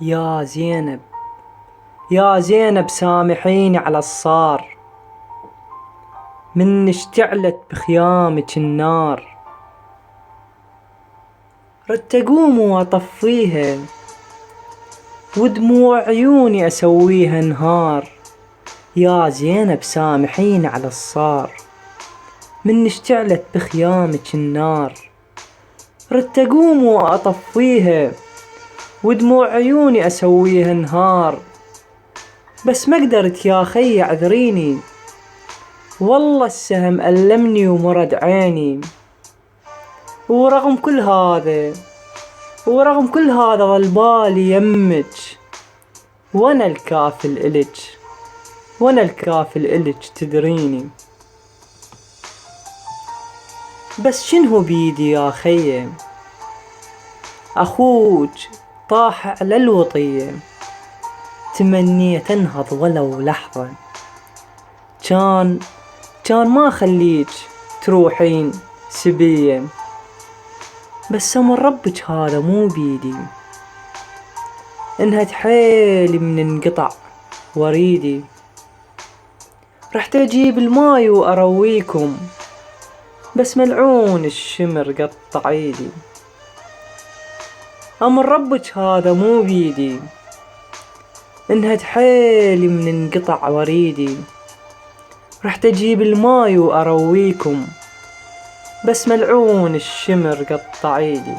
يا زينب، يا زينب سامحيني على الصار، من اشتعلت بخيامك النار. ردت اقوم واطفيها ودموع عيوني اسويها نهار. يا زينب سامحيني على الصار، من اشتعلت بخيامك النار. ردت اقوم واطفيها ودموع عيوني اسويها نهار. بس ما قدرت يا خي اعذريني، والله السهم ألمني ومرد عيني. ورغم كل هذا ظل بالي يمك، وانا الكافل إلك تدريني. بس شنو بيدي يا خيه، اخوك طاح على الوطية، تمنيت انهض ولو لحظة. كان ما خليك تروحين سبية، بس امر ربك هذا مو بيدي. انهد حيلي من انقطع وريدي، رحت اجيب الماي وارويكم، بس ملعون الشمر قطع ايدي. امر ربك هذا مو بيدي، انهد حيلي من انقطع وريدي. رحت اجيب الماي وارويكم، بس ملعون الشمر قطع ايدي.